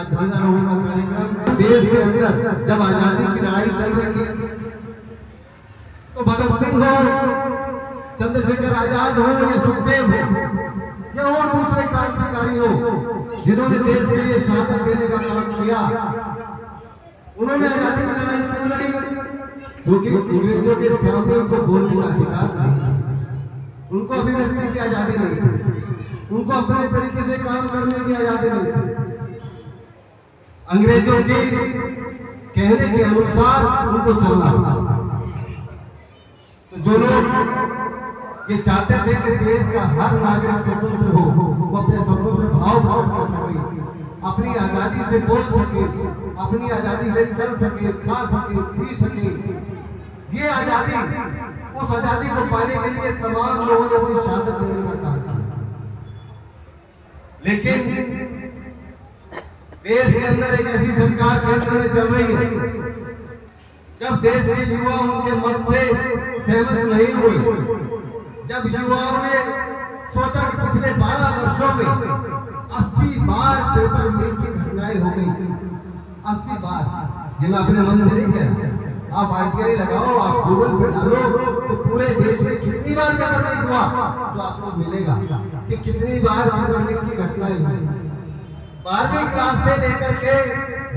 ध्वजारोहण का कार्यक्रम देश के अंदर जब आजादी की लड़ाई चल रही थी तो भगत सिंह हो, चंद्रशेखर आजाद हो या सुखदेव हो या और दूसरे क्रांतिकारी हो जिन्होंने देश के लिए शहादत देने का काम किया, उन्होंने आजादी की लड़ाई क्यों लड़ी? क्योंकि अंग्रेजों के सामने उनको बोलने का अधिकार नहीं, उनको अभिव्यक्ति की आजादी नहीं थी, उनको अपने तरीके से काम करने की आजादी नहीं थी। अंग्रेजों के कहने के अनुसार उनको चलना था। तो जो लोग ये चाहते थे कि देश का हर नागरिक स्वतंत्र हो, वो अपने स्वतंत्र भाव प्रकट कर सके, अपनी आजादी से बोल सके, अपनी आजादी से चल सके, खा सके, पी सके, ये आजादी, उस आजादी को पाने के लिए तमाम लोगों ने अपनी शहादत देने का काम किया। लेकिन देश के अंदर एक ऐसी सरकार केंद्र में चल रही है जब देश के युवा उनके मत से सहमत नहीं हुए, जब युवाओं ने सोचा कि पिछले 12 वर्षों में 80 बार पेपर लीक की घटनाएं हो गई, 80 बार। ये मैं अपने मन से नहीं कह रहा, आप आरटीआई लगाओ, आप गूगल पे डालो तो पूरे देश में कितनी बार पेपर लीक हुआ तो आपको मिलेगा कि कितनी बार पेपर लीक की घटनाएं हुई। 12वीं क्लास से लेकर के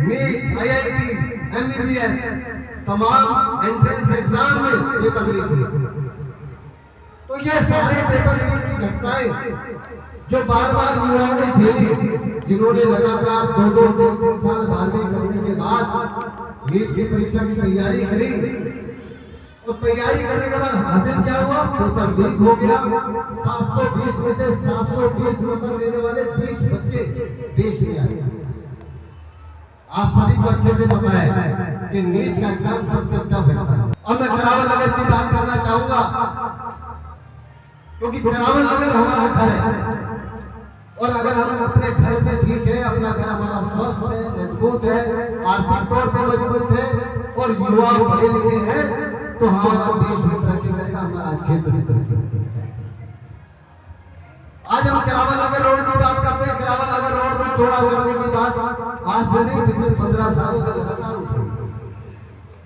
नीट, आईआईटी, एमबीबीएस तमाम एंट्रेंस एग्जाम में पेपर लीक हुए। तो ये सारे पेपर लीक की घटनाएं जो बार बार युवाओं ने झेली, जिन्होंने लगातार 2-2, 3-3 साल 12वीं करने के बाद नीट की परीक्षा की तैयारी करी, और तैयारी करने के बाद हासिल क्या हुआ? पेपर लीक हो गया। 720 में से 720 नंबर लेने वाले 20 बच्चे देश में आए। आप सभी को अच्छे से पता है कि नीट का एग्जाम सबसे टफ एग्जाम। अब मैं करावल नगर की बात करना चाहूंगा, क्योंकि करावल नगर हमारा घर है, और अगर हम अपने घर में ठीक है, अपना घर हमारा स्वस्थ है, मजबूत है, आर्थिक तौर पर मजबूत है और युवा पढ़े लिखे हैं, तो हमारा देश भी तरक्की करेगा, हमारा क्षेत्र भी तरक्की करेगा। आज हम करावल नगर रोड की बात करते हैं। करावल नगर रोड को चौड़ा करने की बात आज से नहीं, पिछले 15 सालों से लगातार उठ रही है,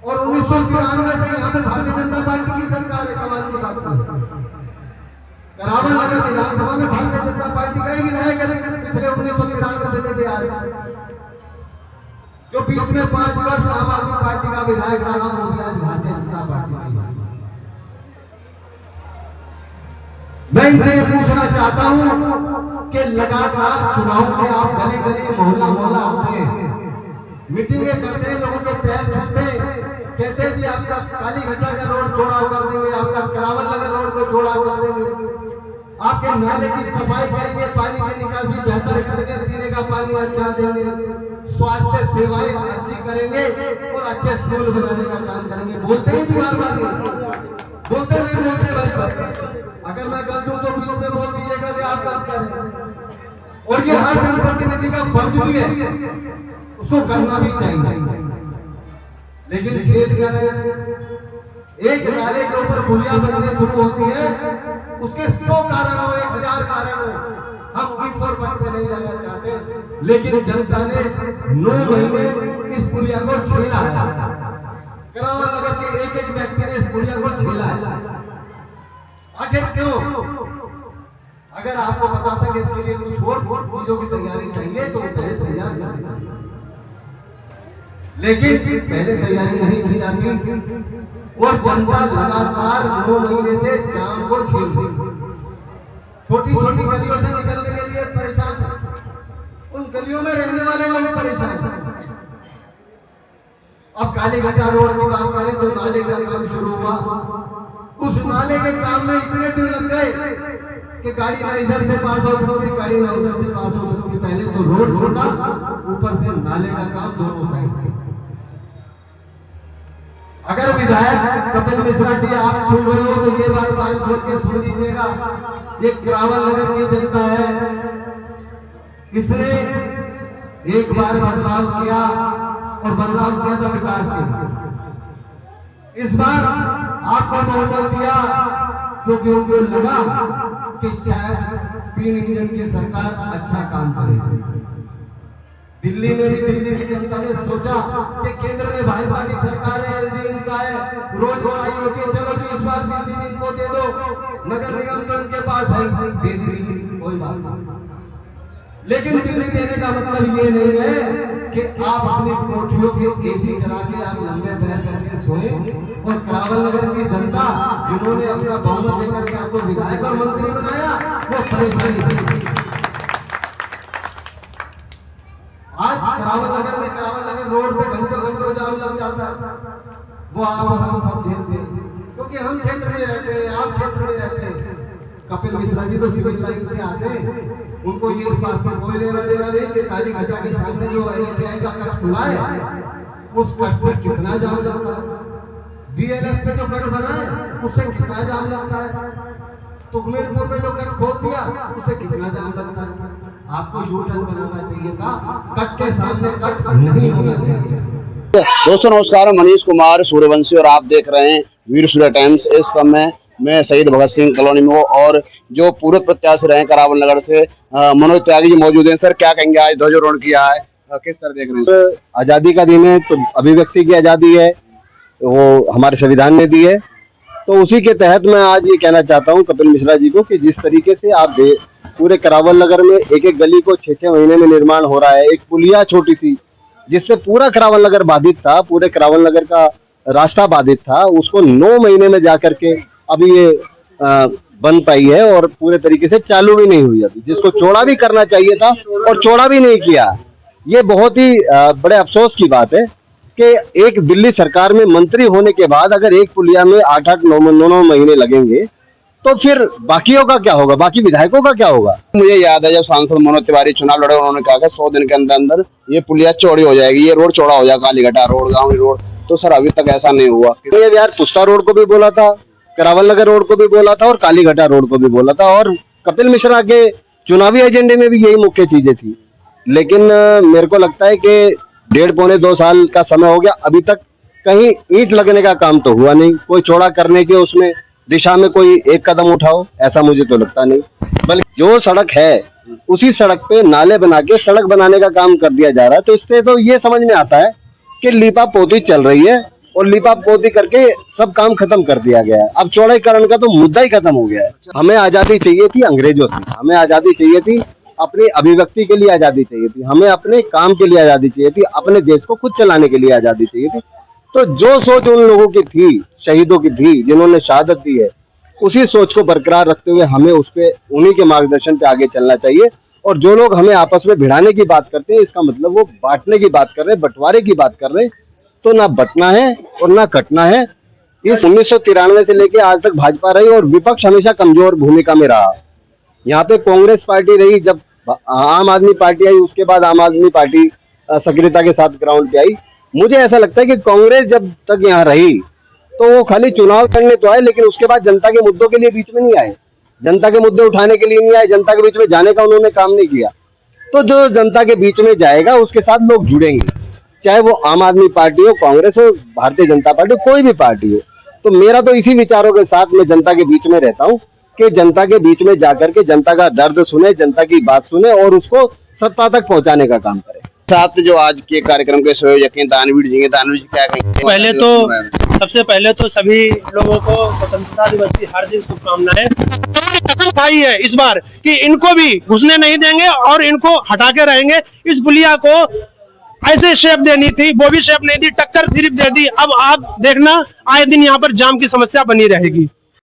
और 1993 से यहाँ पे भारतीय जनता पार्टी की सरकार है। कमाल की बात है, करावल नगर विधानसभा में भारतीय जनता पार्टी का ही विधायक है पिछले 1993 से लेकर आज, जो बीच में 5 वर्ष आम आदमी पार्टी का विधायक रहा, वो भी आज भारतीय जनता पार्टी का। मैं इनसे ये पूछना चाहता हूं कि लगातार चुनाव में आप गली गली, मोहल्ला मोहल्ला आते हैं, मीटिंगें करते हैं, लोगों के पैर छूते हैं, कहते हैं जी आपका कालीघटा का रोड चौड़ा कर देंगे, आपका करावल नगर रोड को चौड़ा कर देंगे, आपके नाले की सफाई करेंगे, पानी की निकासी बेहतर करेंगे, पीने का पानी अच्छा देंगे, स्वास्थ्य सेवाएं अच्छी करेंगे और अच्छे स्कूल बनाने का काम करेंगे। बोलते हैं जी बार बार, बोलते नहीं बोलते भाई साहब। अगर मैं गलत हूं तो बीच में बोल दीजिएगा कि आप गलत करें, और ये हर जनप्रतिनिधि का फर्ज भी है, उसको करना भी चाहिए। लेकिन खेद क्या है, एक नाले के ऊपर पुलिया बनने शुरू होती है, उसके 100 कारण हो, 1000 कारण हो, हम इस और पट पे नहीं जाना चाहते, लेकिन जनता ने 9 महीने इस पुलिया को झेला है। करावल नगर के एक व्यक्ति ने इस पुलिया को झेला है। आखिर क्यों? अगर आपको पता था कि इसके लिए कुछ और चीजों की तैयारी चाहिए तो पहले तैयार करनी चाहिए, लेकिन पहले तैयारी नहीं की जाती, और जनता लगातार 9 महीने से जाम को झेल रही। छोटी छोटी गलियों से निकलने के लिए परेशान है, उन गलियों में रहने वाले लोग परेशान हैं। अब कालीघटा रोड की बात करें तो नाले का काम शुरू हुआ, उस नाले के काम में इतने दिन लग गए कि गाड़ी ना इधर से पास हो सकती, गाड़ी ना उधर से पास हो सकती। पहले तो रोड छोटा, ऊपर से नाले का काम दोनों साइड से। अगर विधायक कपिल मिश्रा जी आप सुन रहे हो तो ये बात कान खोल के सुन लीजिएगा, ये करावल नगर की जनता है, इसने एक बार बदलाव किया और बदलाव किया था विकास के लिए। इस बार आपको बहुमत दिया क्योंकि उनको लगा कि शायद 3 इंजन की सरकार अच्छा काम करेगी। दिल्ली में भी दिल्ली की जनता ने सोचा कि केंद्र में भाजपा की सरकार है, एलजी इनका है, रोज लड़ाई होती है, चलो जी इस बार दिल्ली इनको दे दो, नगर निगम तो इनके पास है, दे दी, कोई बात नहीं। लेकिन दिल्ली देने का मतलब ये नहीं है कि आप अपनी कोठियों के एसी चला के आप लंबे पैर करके सोए, और करावल नगर की जनता जिन्होंने अपना बहुमत देकर के आपको विधायक और मंत्री बनाया, वो परेशानी थी। आज करावल नगर रोड पे घंटों जाम लग जाता है, वो आप और हम सब झेलते हैं, क्योंकि हम क्षेत्र में रहते हैं, आप क्षेत्र में रहते हैं। कपिल मिश्रा जी तो सिविल लाइन से आते हैं, उनको ये इस बात से कोई लेना देना नहीं कि काली घटा के सामने जो NHAI का कट खुला है, उस कट से कितना जाम लगता है, DLF पे जो कट बना है उससे कितना जाम लगता है, तुगमेरपुर में जो कट खोल दिया उससे कितना जाम लगता है। आपको यू टर्न बनाना चाहिए था, कट के सामने कट नहीं होना चाहिए। दोस्तों नमस्कार, मनीष कुमार सूर्यवंशी और आप देख रहे हैं वीर सूर्य टाइम्स। इस समय मैं शहीद भगत सिंह कॉलोनी में हूँ और जो पूर्व प्रत्याशी रहे करावल नगर से मनोज त्यागी जी मौजूद हैं। सर क्या कहेंगे, आज ध्वजारोहण किया है, किस तरह देख रहे हैं? तो आजादी का दिन है, तो अभिव्यक्ति की आजादी है, वो हमारे संविधान ने दी है, तो उसी के तहत मैं आज ये कहना चाहता हूँ कपिल मिश्रा जी को कि जिस तरीके से आप पूरे करावल नगर में एक एक गली को 6-6 महीने में निर्माण हो रहा है, एक पुलिया छोटी सी जिससे पूरा करावल नगर बाधित था, पूरे करावल नगर का रास्ता बाधित था, उसको 9 महीने में जाकर के अभी ये बन पाई है और पूरे तरीके से चालू भी नहीं हुई अभी, जिसको चौड़ा भी करना चाहिए था और चौड़ा भी नहीं किया। ये बहुत ही बड़े अफसोस की बात है कि एक दिल्ली सरकार में मंत्री होने के बाद अगर एक पुलिया में 8-9 महीने लगेंगे तो फिर बाकियों का क्या होगा, बाकी विधायकों का क्या होगा। मुझे याद है जब सांसद मनोज तिवारी चुनाव लड़े, उन्होंने कहा कि 100 दिन के अंदर अंदर ये पुलिया चौड़ी हो जाएगी, ये रोड चौड़ा हो जाएगा, कालीघाटा रोड, गाँव रोड। तो सर अभी तक ऐसा नहीं हुआ। तो ये यार पुस्ता रोड को भी बोला था, करावल नगर रोड को भी बोला था और कालीघाटा रोड को भी बोला था, और कपिल मिश्रा के चुनावी एजेंडे में भी यही मुख्य चीजें थी। लेकिन मेरे को लगता है कि 1.5-2 साल का समय हो गया, अभी तक कहीं ईंट लगने का काम तो हुआ नहीं, कोई चौड़ा करने के उसमें दिशा में कोई एक कदम उठाओ, ऐसा मुझे तो लगता नहीं। बल्कि जो सड़क है उसी सड़क पे नाले बना के सड़क बनाने का काम कर दिया जा रहा है। तो इससे तो ये समझ में आता है कि लीपा पोती चल रही है और लीपा पोती करके सब काम खत्म कर दिया गया है। अब चौड़ाईकरण का तो मुद्दा ही खत्म हो गया है। हमें आजादी चाहिए थी अंग्रेजों से, हमें आजादी चाहिए थी, अपनी अभिव्यक्ति के लिए आजादी चाहिए थी, हमें अपने काम के लिए आजादी चाहिए थी, अपने देश को खुद चलाने के लिए आजादी चाहिए थी। तो जो सोच उन लोगों की थी, शहीदों की थी, जिन्होंने शहादत दी है, उसी सोच को बरकरार रखते हुए हमें उस पे उन्हीं के मार्गदर्शन पे आगे चलना चाहिए। और जो लोग हमें आपस में भिड़ाने की बात करते हैं, इसका मतलब वो बांटने की बात कर रहे हैं, बंटवारे की बात कर रहे हैं। तो ना बंटना है और ना कटना है। इस 1993 से लेके आज तक भाजपा रही और विपक्ष हमेशा कमजोर भूमिका में रहा। यहाँ पे कांग्रेस पार्टी रही, जब आम आदमी पार्टी आई उसके बाद आम आदमी पार्टी सक्रियता के साथ ग्राउंड पे आई। मुझे ऐसा लगता है कि कांग्रेस जब तक यहाँ रही तो वो खाली चुनाव करने तो आए, लेकिन उसके बाद जनता के मुद्दों के लिए बीच में नहीं आए, जनता के मुद्दे उठाने के लिए नहीं आए, जनता के बीच में जाने का उन्होंने काम नहीं किया। तो जो जनता के बीच में जाएगा उसके साथ लोग जुड़ेंगे, चाहे वो आम आदमी पार्टी हो, कांग्रेस हो, भारतीय जनता पार्टी हो, कोई भी पार्टी हो। तो मेरा तो इसी विचारों के साथ मैं जनता के बीच में रहता हूँ कि जनता के बीच में जाकर के जनता का दर्द सुने, जनता की बात सुने और उसको सत्ता तक पहुंचाने का काम करें। साथ जो आज के कार्यक्रम के संयोजक हैं दानवीर जी, क्या कहेंगे? पहले तो सबसे पहले तो सभी लोगों को स्वतंत्रता दिवस की हार्दिक शुभकामनाएं। कसम खाई है इस बार कि इनको भी घुसने नहीं देंगे और इनको हटा के रहेंगे। इस पुलिया को ऐसे शेप देनी थी, वो भी शेप नहीं दी, टक्कर सिर्फ दे दी। अब आप देखना आए दिन यहाँ पर जाम की समस्या बनी रहेगी।